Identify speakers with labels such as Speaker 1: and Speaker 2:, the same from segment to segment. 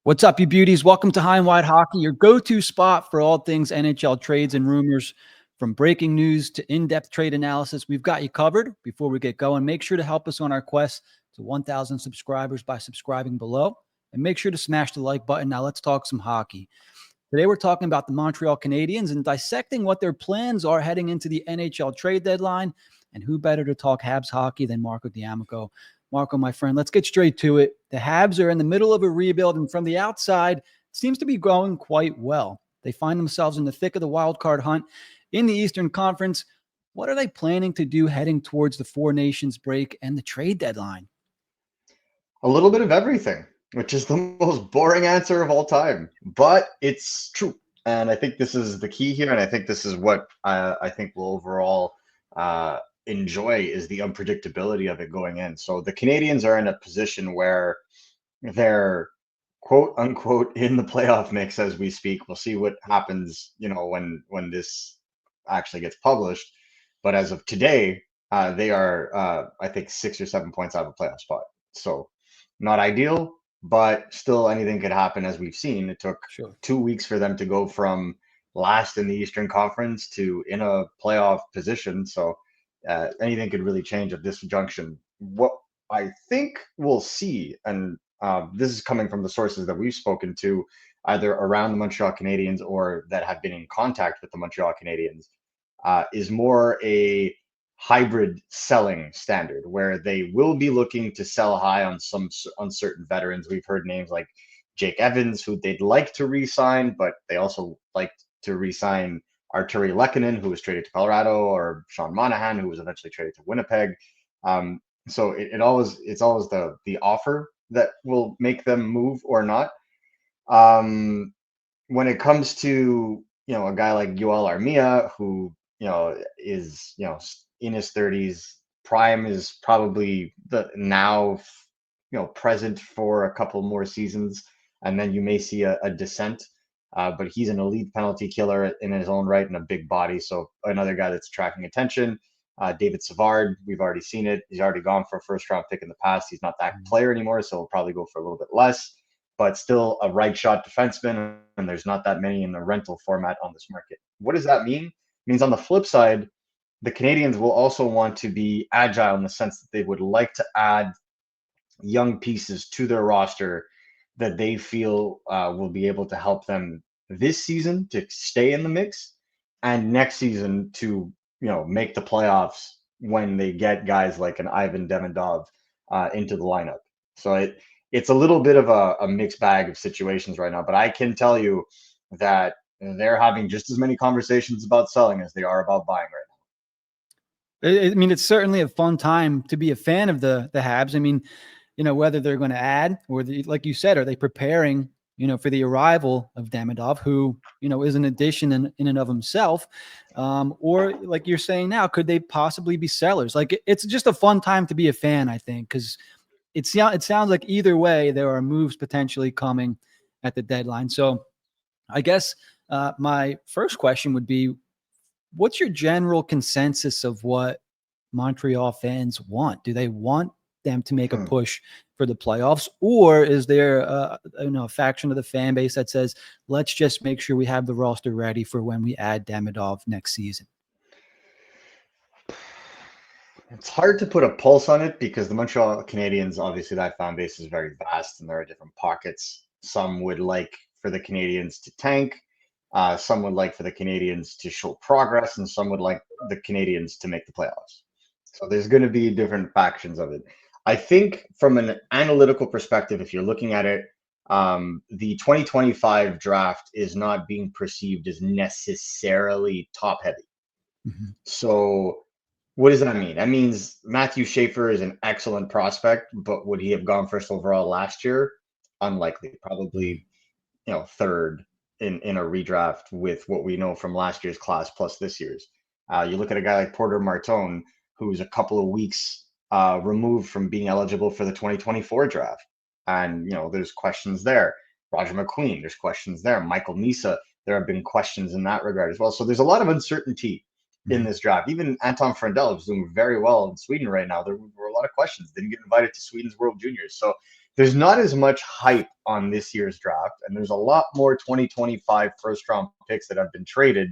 Speaker 1: What's up, you beauties? Welcome to High and Wide Hockey, your go-to spot for all things NHL trades and rumors. From breaking news to in-depth trade analysis, we've got you covered. Before we get going, make sure to help us on our quest to 1,000 subscribers by subscribing below. And make sure to smash the like button. Now let's talk some hockey. Today we're talking about the Montreal Canadiens and dissecting what their plans are heading into the NHL Trade Deadline. And who better to talk Habs hockey than Marco D'Amico? Marco, my friend, let's get straight to it. The Habs are in the middle of a rebuild, and from the outside, it seems to be going quite well. They find themselves in the thick of the wild card hunt in the Eastern Conference. What are they planning to do heading towards the Four Nations break and the trade deadline?
Speaker 2: A little bit of everything, which is the most boring answer of all time, but it's true. And I think this is the key here, and I think this is what I think we'll overall enjoy is the unpredictability of it going in. So the Canadiens are in a position where they're quote unquote in the playoff mix as we speak. We'll see what happens, when this actually gets published. But as of today, they are, I think, 6 or 7 points out of a playoff spot. So not ideal, but still anything could happen. As we've seen, it took 2 weeks for them to go from last in the Eastern Conference to in a playoff position. So anything could really change at this junction. What I think we'll see, and this is coming from the sources that we've spoken to, either around the Montreal Canadiens or that have been in contact with the Montreal Canadiens, is more a hybrid selling standard where they will be looking to sell high on some uncertain veterans. We've heard names like Jake Evans, who they'd like to re-sign, but they also like to re-sign Arturi Lehkonen, who was traded to Colorado, or Sean Monahan, who was eventually traded to Winnipeg. So it's always the offer that will make them move or not. When it comes to a guy like Yoel Armia, who is in his 30s, prime is probably the now present for a couple more seasons, and then you may see a descent. But he's an elite penalty killer in his own right and a big body. So another guy that's attracting attention. David Savard, we've already seen it. He's already gone for a first-round pick in the past. He's not that player anymore, so he'll probably go for a little bit less. But still a right-shot defenseman, and there's not that many in the rental format on this market. What does that mean? It means on the flip side, the Canadiens will also want to be agile in the sense that they would like to add young pieces to their roster that they feel will be able to help them this season to stay in the mix, and next season to make the playoffs when they get guys like an Ivan Demidov into the lineup. So it's a little bit of a mixed bag of situations right now, but I can tell you that they're having just as many conversations about selling as they are about buying right
Speaker 1: now. I mean, it's certainly a fun time to be a fan of the Habs. I mean, whether they're going to add or like you said, are they preparing, for the arrival of Demidov, who, is an addition in and of himself, or like you're saying now, could they possibly be sellers? Like it's just a fun time to be a fan, I think, because it sounds like either way there are moves potentially coming at the deadline. So I guess my first question would be, what's your general consensus of what Montreal fans want? Do they want them to make a push for the playoffs, or is there a faction of the fan base that says, let's just make sure we have the roster ready for when we add Demidov next season?
Speaker 2: It's hard to put a pulse on it because the Montreal Canadiens, obviously that fan base is very vast and there are different pockets. Some would like for the Canadiens to tank. Some would like for the Canadiens to show progress, and some would like the Canadiens to make the playoffs. So there's going to be different factions of it. I think from an analytical perspective, if you're looking at it, the 2025 draft is not being perceived as necessarily top heavy. Mm-hmm. So what does that mean? That means Matthew Schaefer is an excellent prospect, but would he have gone first overall last year? Unlikely. Probably, third in a redraft with what we know from last year's class plus this year's. You look at a guy like Porter Martone, who's a couple of weeks removed from being eligible for the 2024 draft. And, there's questions there. Roger McQueen, there's questions there. Michael Nisa, there have been questions in that regard as well. So there's a lot of uncertainty in this draft. Even Anton Frandell is doing very well in Sweden right now. There were a lot of questions. Didn't get invited to Sweden's World Juniors. So there's not as much hype on this year's draft, and there's a lot more 2025 first-round picks that have been traded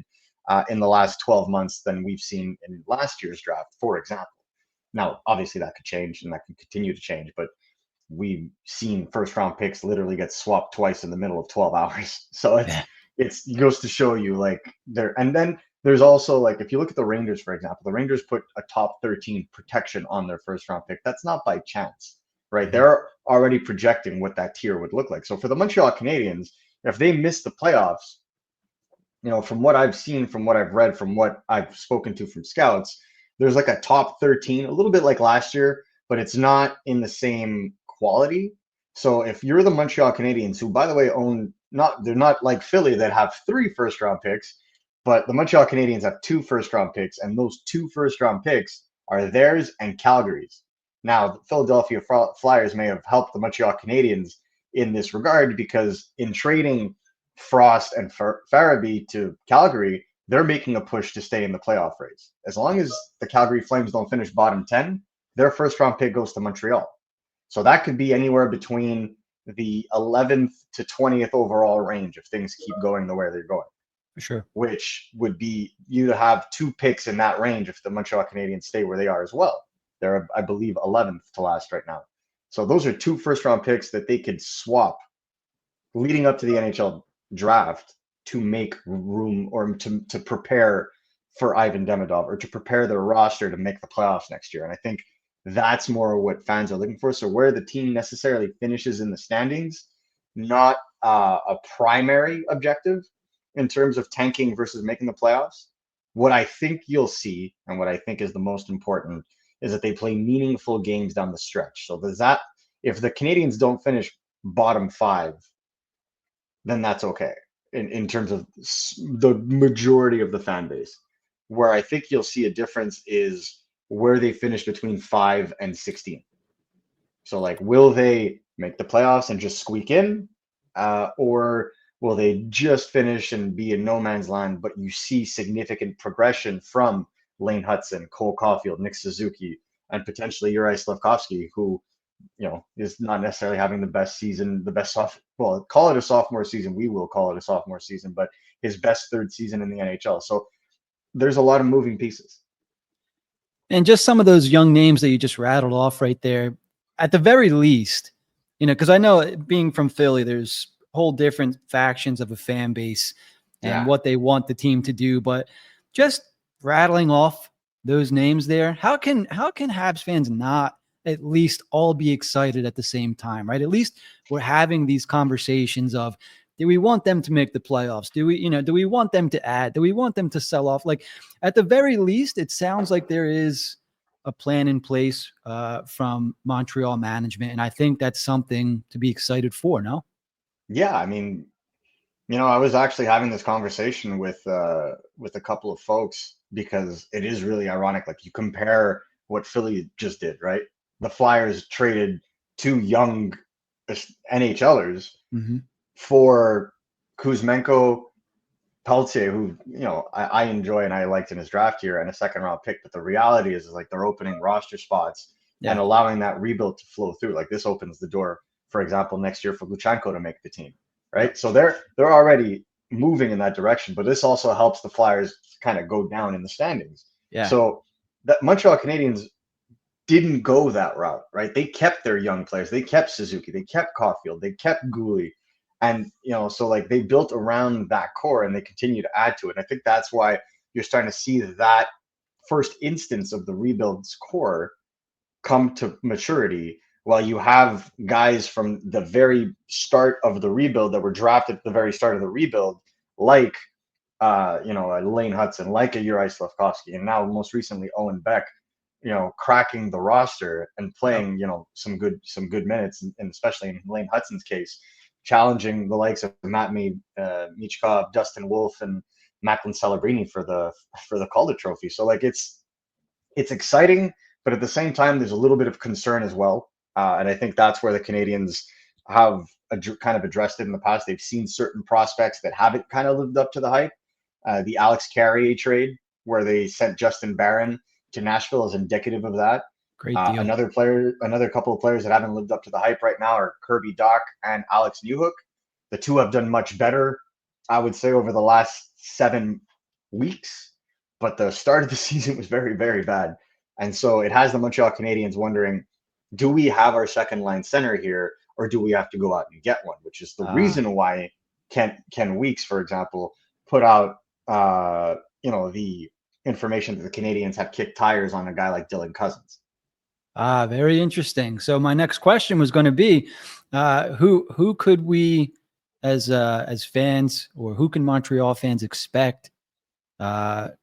Speaker 2: in the last 12 months than we've seen in last year's draft, for example. Now, obviously, that could change and that could continue to change, but we've seen first-round picks literally get swapped twice in the middle of 12 hours. So it goes to show you, like, there. And then there's also, like, if you look at the Rangers, for example, the Rangers put a top 13 protection on their first-round pick. That's not by chance, right? They're already projecting what that tier would look like. So for the Montreal Canadiens, if they miss the playoffs, from what I've seen, from what I've read, from what I've spoken to from scouts, there's like a top 13, a little bit like last year, but it's not in the same quality. So if you're the Montreal Canadiens, who, by the way, they're not like Philly that have 3 first-round picks, but the Montreal Canadiens have 2 first-round picks, and those 2 first-round picks are theirs and Calgary's. Now, the Philadelphia Flyers may have helped the Montreal Canadiens in this regard, because in trading Frost and Farabee to Calgary, they're making a push to stay in the playoff race. As long as the Calgary Flames don't finish bottom 10, their first-round pick goes to Montreal. So that could be anywhere between the 11th to 20th overall range if things keep going the way they're going.
Speaker 1: For sure.
Speaker 2: Which would be you to have 2 picks in that range if the Montreal Canadiens stay where they are as well. They're, I believe, 11th to last right now. So those are 2 first-round picks that they could swap leading up to the NHL draft to make room, or to prepare for Ivan Demidov, or to prepare their roster to make the playoffs next year. And I think that's more what fans are looking for. So where the team necessarily finishes in the standings, not a primary objective in terms of tanking versus making the playoffs. What I think you'll see, and what I think is the most important, is that they play meaningful games down the stretch. So if the Canadiens don't finish bottom 5, then that's okay in terms of the majority of the fan base. Where I think you'll see a difference is where they finish between 5 and 16. So, like, will they make the playoffs and just squeak in, or will they just finish and be in no man's land? But you see significant progression from Lane Hudson, Cole Caulfield, Nick Suzuki, and potentially Juraj Slafkovsky, who is not necessarily having the best season, call it a sophomore season. We will call it a sophomore season, but his best 3rd season in the NHL. So there's a lot of moving pieces.
Speaker 1: And just some of those young names that you just rattled off right there, at the very least, because I know, being from Philly, there's whole different factions of a fan base and what they want the team to do. But just rattling off those names there, how can Habs fans not at least all be excited at the same time, right? At least we're having these conversations of, do we want them to make the playoffs? Do we want them to add? Do we want them to sell off? Like, at the very least, it sounds like there is a plan in place from Montreal management. And I think that's something to be excited for, no?
Speaker 2: Yeah, I mean, I was actually having this conversation with a couple of folks, because it is really ironic. Like, you compare what Philly just did, right? The Flyers traded 2 young NHLers for Kuzmenko, Peltier, who I enjoy and I liked in his draft year, and a 2nd-round pick. But the reality is like they're opening roster spots and allowing that rebuild to flow through. Like, this opens the door, for example, next year for Luchanko to make the team, right? So they're already moving in that direction. But this also helps the Flyers kind of go down in the standings.
Speaker 1: Yeah.
Speaker 2: So that Montreal Canadiens didn't go that route, right? They kept their young players. They kept Suzuki. They kept Caulfield. They kept Gooley. And, so like they built around that core and they continue to add to it. And I think that's why you're starting to see that first instance of the rebuild's core come to maturity, while you have guys from the very start of the rebuild that were drafted at the very start of the rebuild, like, a Lane Hudson, like a Juraj Slafkovsky, and now most recently Owen Beck, cracking the roster and playing, some good minutes, and especially in Lane Hudson's case, challenging the likes of Matt Michkov, Dustin Wolf, and Macklin Celebrini for the Calder Trophy. So, like, it's exciting, but at the same time, there's a little bit of concern as well. And I think that's where the Canadiens have kind of addressed it in the past. They've seen certain prospects that haven't kind of lived up to the hype. The Alex Carrier trade, where they sent Justin Barron to Nashville, is indicative of that.
Speaker 1: Great deal.
Speaker 2: Another couple of players that haven't lived up to the hype right now are Kirby Dach and Alex Newhook. The two have done much better, I would say, over the last 7 weeks, but the start of the season was very, very bad. And so it has the Montreal Canadiens wondering, do we have our second line center here, or do we have to go out and get one? Which is the reason why Ken Weeks, for example, put out the information that the Canadiens have kicked tires on a guy like Dylan Cousins.
Speaker 1: Very interesting. So my next question was going to be, who could we, as fans, or who can Montreal fans expect the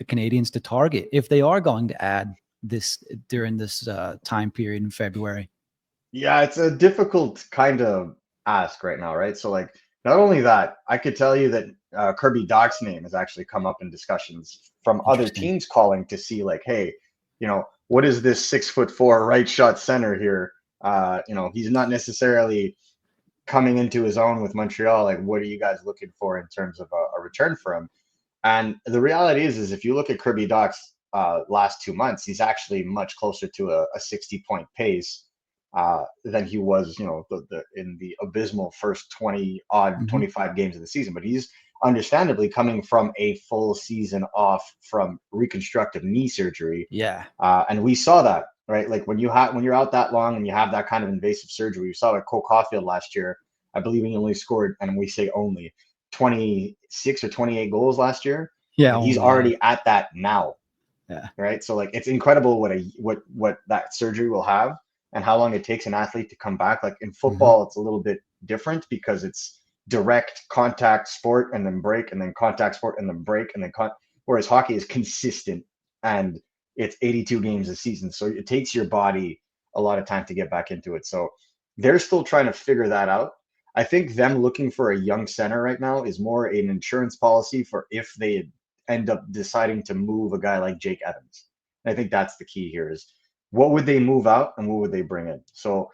Speaker 1: Canadiens to target if they are going to add this during this time period in February?
Speaker 2: Yeah, it's a difficult kind of ask right now, right? So, like, not only that, I could tell you that Kirby Dach's name has actually come up in discussions from other teams calling to see, like, hey, what is this 6'4" right shot center here? He's not necessarily coming into his own with Montreal. Like, what are you guys looking for in terms of a return for him? And the reality is if you look at Kirby Dach's last 2 months, he's actually much closer to a 60-point pace than he was, in the abysmal first 25 games of the season. But he's understandably coming from a full season off from reconstructive knee surgery.
Speaker 1: Yeah.
Speaker 2: And we saw that, right? Like when you're out that long and you have that kind of invasive surgery, we saw it at Cole Caulfield last year. I believe he only scored, and we say only, 26 or 28 goals last year.
Speaker 1: Yeah.
Speaker 2: He's already at that now.
Speaker 1: Yeah.
Speaker 2: Right. So, like, it's incredible what that surgery will have and how long it takes an athlete to come back. Like in football, it's a little bit different because it's direct contact sport and then break, and then contact sport and then break, and then whereas hockey is consistent and it's 82 games a season. So it takes your body a lot of time to get back into it. So they're still trying to figure that out. I think them looking for a young center right now is more an insurance policy for if they end up deciding to move a guy like Jake Evans. And I think that's the key here is what would they move out and what would they bring in? So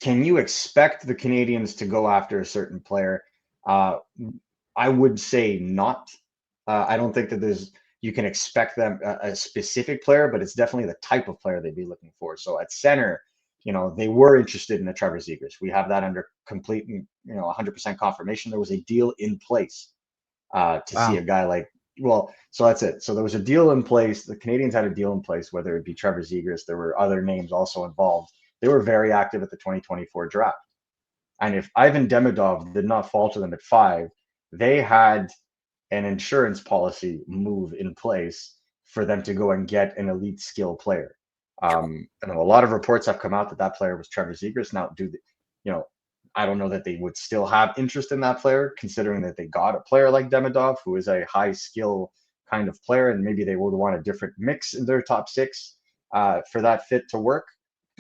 Speaker 2: can you expect the Canadiens to go after a certain player? I would say not. I don't think that you can expect them a specific player, but it's definitely the type of player they'd be looking for. So at center, they were interested in the Trevor Zegras. We have that under complete, 100% confirmation. There was a deal in place to see a guy like, so that's it. So there was a deal in place. The Canadiens had a deal in place, whether it be Trevor Zegras. There were other names also involved. They were very active at the 2024 draft. And if Ivan Demidov did not fall to them at 5, they had an insurance policy move in place for them to go and get an elite skill player. And a lot of reports have come out that player was Trevor Zegras. Now, I don't know that they would still have interest in that player, considering that they got a player like Demidov, who is a high skill kind of player, and maybe they would want a different mix in their top 6 for that fit to work.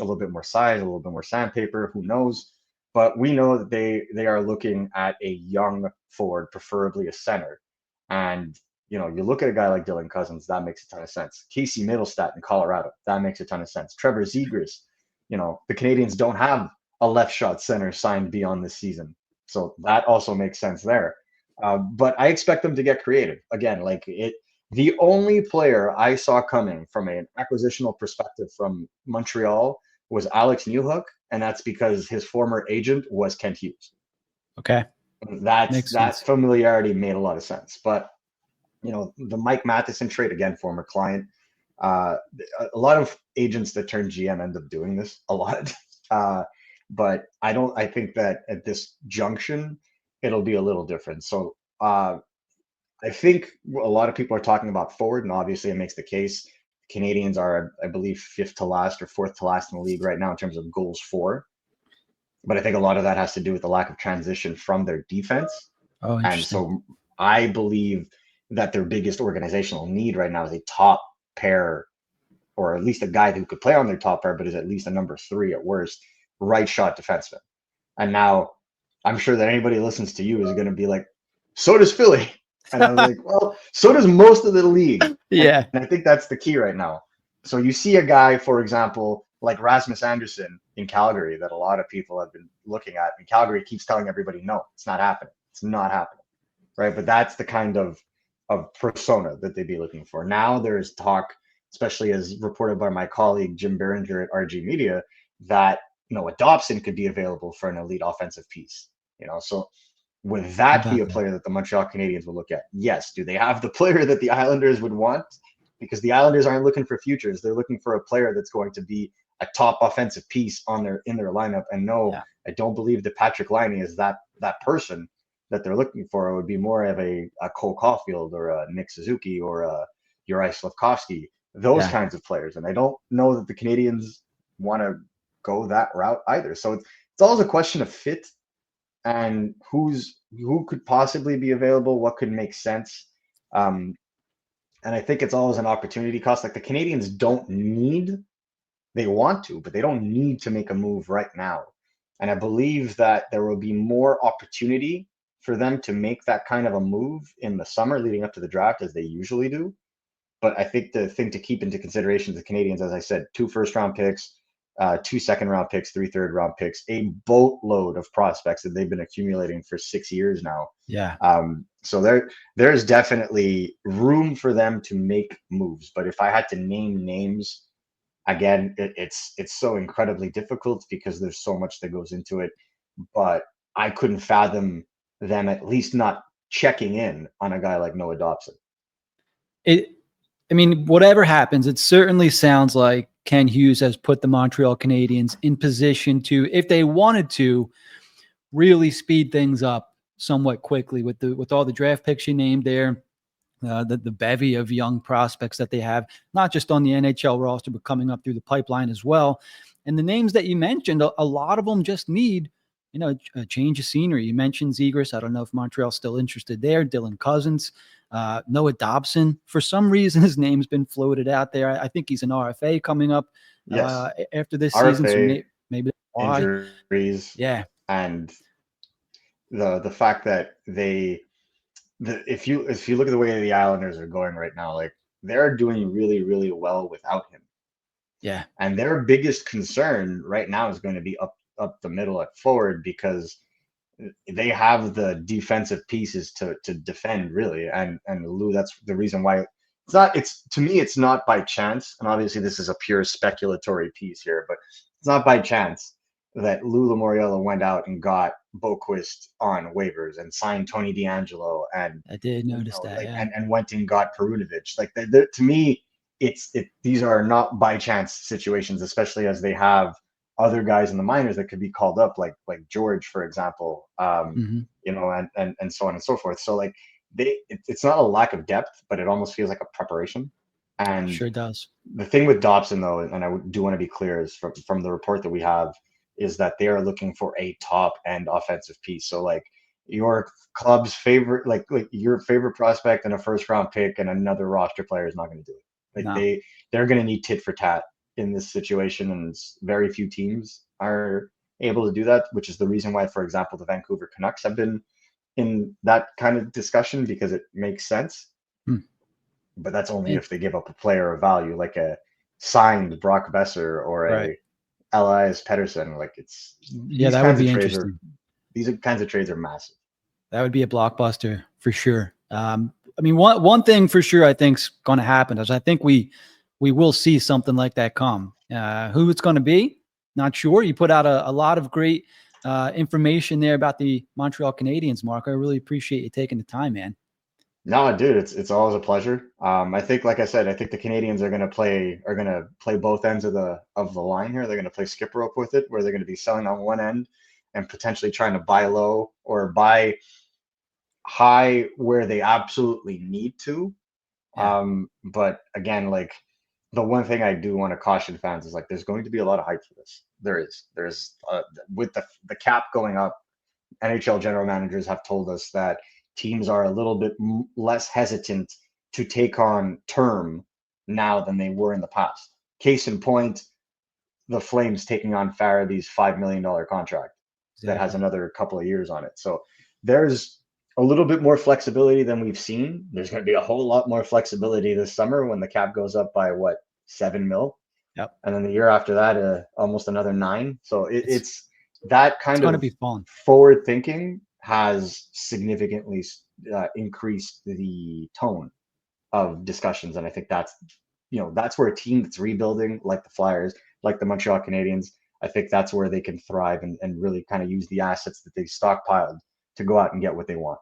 Speaker 2: A little bit more size, a little bit more sandpaper, who knows? But we know that they are looking at a young forward, preferably a center. And you look at a guy like Dylan Cousins, that makes a ton of sense. Casey Middlestat in Colorado, that makes a ton of sense. Trevor Zegras, the Canadiens don't have a left shot center signed beyond this season. So that also makes sense there. But I expect them to get creative. Again, the only player I saw coming from an acquisitional perspective from Montreal was Alex Newhook, and that's because his former agent was Kent Hughes.
Speaker 1: Okay.
Speaker 2: That familiarity made a lot of sense. But the Mike Matheson trade, again, former client. A lot of agents that turn GM end up doing this a lot. But I think that at this junction, it'll be a little different. So I think a lot of people are talking about forward, and obviously it makes the case. Canadiens are, I believe, 5th to last or 4th to last in the league right now in terms of goals for. But I think a lot of that has to do with the lack of transition from their defense.
Speaker 1: Oh, interesting.
Speaker 2: And so I believe that their biggest organizational need right now is a top pair, or at least a guy who could play on their top pair, but is at least a number 3 at worst, right shot defenseman. And now I'm sure that anybody who listens to you is going to be like, so does Philly. And I'm like, well, so does most of the league.
Speaker 1: Yeah.
Speaker 2: And I think that's the key right now. So you see a guy, for example, like Rasmus Anderson in Calgary that a lot of people have been looking at. And Calgary keeps telling everybody, no, it's not happening. It's not happening. Right. But that's the kind of of persona that they'd be looking for. Now there's talk, especially as reported by my colleague Jim Berenger at RG Media, that Noah Dobson could be available for an elite offensive piece. So would that be a player that the Montreal Canadiens would look at? Yes. Do they have the player that the Islanders would want? Because the Islanders aren't looking for futures. They're looking for a player that's going to be a top offensive piece in their lineup. And no, I don't believe that Patrick Laine is that person that they're looking for. It would be more of a Cole Caulfield or a Nick Suzuki or a Uri Slafkovsky, those kinds of players. And I don't know that the Canadiens want to go that route either. So it's always a question of fit and who could possibly be available, what could make sense. And I think it's always an opportunity cost. Like the Canadiens they want to, but they don't need to make a move right now. And I believe that there will be more opportunity for them to make that kind of a move in the summer leading up to the draft as they usually do. But I think the thing to keep into consideration is the Canadiens, as I said, 2 first-round picks, 2 second-round picks, 3 third-round picks, a boatload of prospects that they've been accumulating for 6 years now.
Speaker 1: Yeah.
Speaker 2: So there's definitely room for them to make moves. But if I had to name names, again, it's so incredibly difficult because there's so much that goes into it. But I couldn't fathom them at least not checking in on a guy like Noah Dobson.
Speaker 1: Whatever happens, it certainly sounds like Ken Hughes has put the Montreal Canadiens in position to, if they wanted to, really speed things up somewhat quickly with all the draft picks you named there, the bevy of young prospects that they have, not just on the NHL roster, but coming up through the pipeline as well. And the names that you mentioned, a lot of them just need, a change of scenery. You mentioned Zegras. I don't know if Montreal's still interested there. Dylan Cousins, Noah Dobson. For some reason, his name's been floated out there. I think he's an RFA coming up after this season. So maybe why.
Speaker 2: Injuries.
Speaker 1: Yeah.
Speaker 2: And the fact that if you look at the way the Islanders are going right now, like they're doing really, really well without him.
Speaker 1: Yeah.
Speaker 2: And their biggest concern right now is going to be up the middle at forward because they have the defensive pieces to defend really. And Lou, that's the reason why to me, it's not by chance. And obviously this is a pure speculatory piece here, but it's not by chance that Lou Lamoriello went out and got Boquist on waivers and signed Tony DeAngelo. And
Speaker 1: I did notice that.
Speaker 2: And went and got Perunovic. Like to me, these are not by chance situations, especially as they have other guys in the minors that could be called up, like George, for example, and so on and so forth. So like it's not a lack of depth, but it almost feels like a preparation. And
Speaker 1: sure does.
Speaker 2: The thing with Dobson, though, and I do want to be clear, is from the report that we have, is that they are looking for a top end offensive piece. So like your club's favorite, like your favorite prospect and a first round pick and another roster player is not going to do it. Like they're going to need tit for tat in this situation, and very few teams are able to do that, which is the reason why, for example, the Vancouver Canucks have been in that kind of discussion because it makes sense. But that's only if they give up a player of value, like a signed Brock Besser or a Elias Pettersson. Like
Speaker 1: that would be interesting.
Speaker 2: These kinds of trades are massive.
Speaker 1: That would be a blockbuster for sure. One thing for sure I think's going to happen is I think we will see something like that come. Who it's going to be, not sure. You put out a lot of great information there about the Montreal Canadiens, Mark. I really appreciate you taking the time, man.
Speaker 2: No, dude, it's always a pleasure. I think, like I said, I think the Canadiens are going to play both ends of the line here. They're going to play skip rope with it, where they're going to be selling on one end and potentially trying to buy low or buy high where they absolutely need to. But again, like the one thing I do want to caution fans is like there's going to be a lot of hype for this. There's with the cap going up, NHL general managers have told us that teams are a little bit less hesitant to take on term now than they were in the past. Case in point, the Flames taking on Farabee's $5 million contract that has another couple of years on it. So there's a little bit more flexibility than we've seen. There's going to be a whole lot more flexibility this summer when the cap goes up by $7 million.
Speaker 1: Yep.
Speaker 2: And then the year after that, almost another $9 million. So it's that kind of
Speaker 1: be fun.
Speaker 2: Forward thinking has significantly increased the tone of discussions. And I think that's, that's where a team that's rebuilding, like the Flyers, like the Montreal Canadiens, I think that's where they can thrive and really kind of use the assets that they stockpiled to go out and get what they want.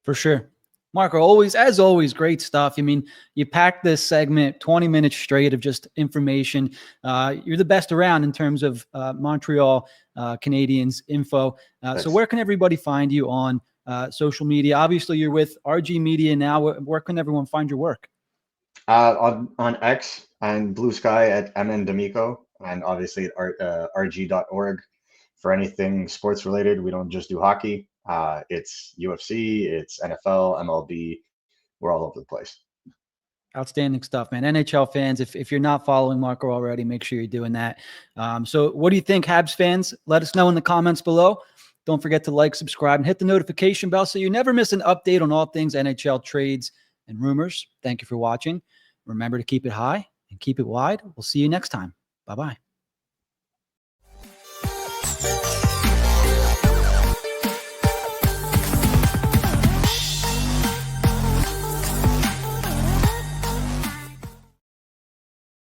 Speaker 1: For sure. Marco, as always, great stuff. I mean, you packed this segment 20 minutes straight of just information. You're the best around in terms of Montreal Canadiens info. So where can everybody find you on social media? Obviously, you're with RG Media now. Where can everyone find your work?
Speaker 2: On X and Blue Sky at MN D'Amico, and obviously at rg.org for anything sports related. We don't just do hockey. It's UFC, it's NFL, MLB. We're all over the place.
Speaker 1: Outstanding stuff, man. NHL fans, if you're not following Marco already, make sure you're doing that. So what do you think, Habs fans? Let us know in the comments below. Don't forget to like, subscribe, and hit the notification bell so you never miss an update on all things NHL trades and rumors. Thank you for watching. Remember to keep it high and keep it wide. We'll see you next time. Bye-bye.